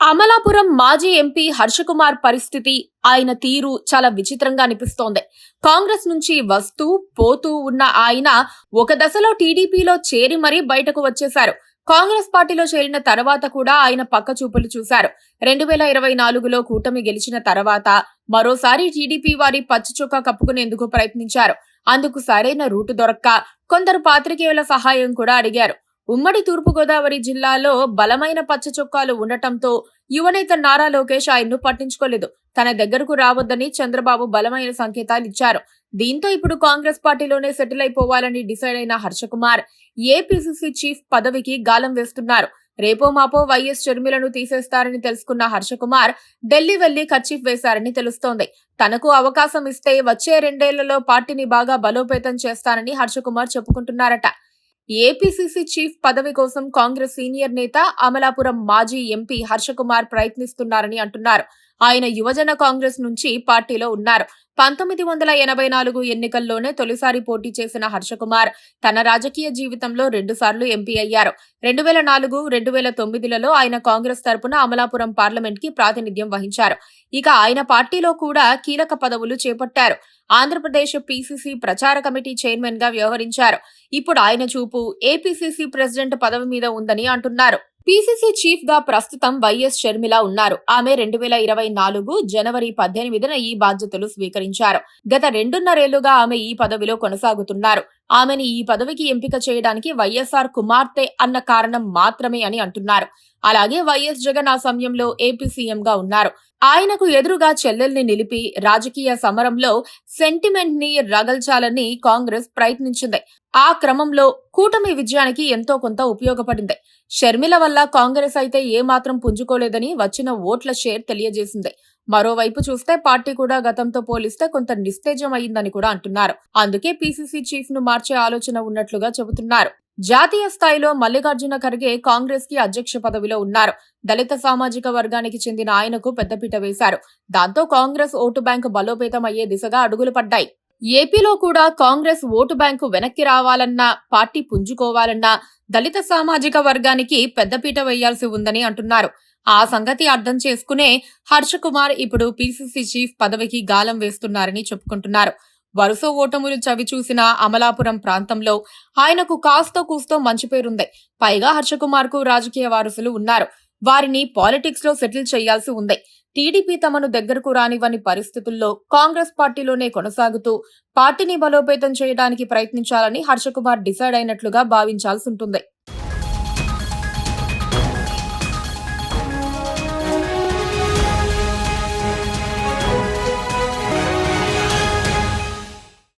అమలాపురం మాజీ ఎంపీ హర్షకుమార్ పరిస్థితి, ఆయన తీరు చాలా విచిత్రంగా అనిపిస్తోంది. కాంగ్రెస్ నుంచి వస్తూ పోతూ ఉన్న ఆయన ఒక దశలో టీడీపీలో చేరి మరీ బయటకు వచ్చేశారు. కాంగ్రెస్ పార్టీలో చేరిన తర్వాత కూడా ఆయన పక్క చూపులు చూశారు. 2024లో కూటమి గెలిచిన తర్వాత మరోసారి టీడీపీ వారి పచ్చచొక్కా కప్పుకునేందుకు ప్రయత్నించారు. అందుకు సరైన రూటు దొరక్క కొందరు పాత్రికేయుల సహాయం కూడా అడిగారు. ఉమ్మడి తూర్పుగోదావరి జిల్లాలో బలమైన పచ్చ చొక్కాలు ఉండటంతో యువనేత నారా లోకేష్ ఆయన్ను పట్టించుకోలేదు. తన దగ్గరకు రావద్దని చంద్రబాబు బలమైన సంకేతాలు ఇచ్చారు. దీంతో ఇప్పుడు కాంగ్రెస్ పార్టీలోనే సెటిల్ అయిపోవాలని డిసైడ్ అయిన హర్షకుమార్ ఏపీసీసీ చీఫ్ పదవికి గాలం వేస్తున్నారు. రేపో మాపో వైఎస్ షర్మిలను తీసేస్తారని తెలుసుకున్న హర్షకుమార్ ఢిల్లీ వెళ్లి కర్చీఫ్ వేశారని తెలుస్తోంది. తనకు అవకాశం ఇస్తే వచ్చే 2 ఏళ్లలో పార్టీని బాగా బలోపేతం చేస్తానని హర్షకుమార్ చెప్పుకుంటున్నారట. ఏపీసీసీ చీఫ్ పదవి కోసం కాంగ్రెస్ సీనియర్ నేత అమలాపురం మాజీ ఎంపీ హర్షకుమార్ ప్రయత్నిస్తున్నారని అంటున్నారు. ఆయన యువజన కాంగ్రెస్ నుంచి పార్టీలో ఉన్నారు. 1984 ఎన్నికల్లోనే తొలిసారి పోటీ చేసిన హర్షకుమార్ తన రాజకీయ జీవితంలో 2 సార్లు ఎంపీ అయ్యారు. 2004, 2009లలో ఆయన కాంగ్రెస్ తరపున అమలాపురం పార్లమెంట్ కి ప్రాతినిధ్యం వహించారు. ఇక ఆయన పార్టీలో కూడా కీలక పదవులు చేపట్టారు. ఆంధ్రప్రదేశ్ పీసీసీ ప్రచార కమిటీ చైర్మన్ గా వ్యవహరించారు. ఇప్పుడు ఆయన చూపు ఏపీసీసీ ప్రెసిడెంట్ పదవి మీద ఉందని అంటున్నారు. పీసీసీ చీఫ్ గా ప్రస్తుతం వైఎస్ షర్మిల ఉన్నారు. ఆమె 2024 జనవరి 18న ఈ బాధ్యతలు స్వీకరించారు. గత 2.5 ఏళ్లుగా ఆమె ఈ పదవిలో కొనసాగుతున్నారు. ఆమెని ఈ పదవికి ఎంపిక చేయడానికి వైఎస్ఆర్ కుమార్తె అన్న కారణం మాత్రమే అని అంటున్నారు. అలాగే వైఎస్ జగన్ ఆ సమయంలో ఏపీ సీఎంగా ఉన్నారు. ఆయనకు ఎదురుగా చెల్లెల్ని నిలిపి రాజకీయ సమరంలో సెంటిమెంట్ ని రగల్చాలని కాంగ్రెస్ ప్రయత్నించింది. ఆ క్రమంలో కూటమి విజయానికి ఎంతో కొంత ఉపయోగపడింది. షర్మిల వల్ల కాంగ్రెస్ అయితే ఏమాత్రం పుంజుకోలేదని వచ్చిన ఓట్ల షేర్ తెలియజేసింది. మరోవైపు చూస్తే పార్టీ కూడా గతంతో పోలిస్తే కొంత నిస్తేజం అయిందని కూడా అంటున్నారు. అందుకే పీసీసీ చీఫ్ ను మార్చే ఆలోచన ఉన్నట్లుగా చెబుతున్నారు. జాతీయ స్థాయిలో మల్లికార్జున ఖర్గే కాంగ్రెస్ కి అధ్యక్ష పదవిలో ఉన్నారు. దళిత సామాజిక వర్గానికి చెందిన ఆయనకు పెద్దపీట వేశారు. దాంతో కాంగ్రెస్ ఓటు బ్యాంకు బలోపేతం అయ్యే దిశగా అడుగులు పడ్డాయి. ఏపీలో కూడా కాంగ్రెస్ ఓటు బ్యాంకు వెనక్కి రావాలన్నా, పార్టీ పుంజుకోవాలన్నా దళిత సామాజిక వర్గానికి పెద్దపీట వేయాల్సి ఉందని అంటున్నారు. ఆ సంగతి అర్థం చేసుకునే హర్షకుమార్ ఇప్పుడు పీసీసీ చీఫ్ పదవికి గాలం వేస్తున్నారని చెప్పుకుంటున్నారు. వరుస ఓటములు చవిచూసిన అమలాపురం ప్రాంతంలో ఆయనకు కాస్తో కూస్తో మంచి పేరుంది. పైగా హర్షకుమార్ కు రాజకీయ వారసులు ఉన్నారు. వారిని పాలిటిక్స్ లో సెటిల్ చేయాల్సి ఉంది. టీడీపీ తమను దగ్గరకు రానివ్వని పరిస్థితుల్లో కాంగ్రెస్ పార్టీలోనే కొనసాగుతూ పార్టీని బలోపేతం చేయడానికి ప్రయత్నించాలని హర్షకుమార్ డిసైడ్ అయినట్లుగా భావించాల్సి ఉంటుంది.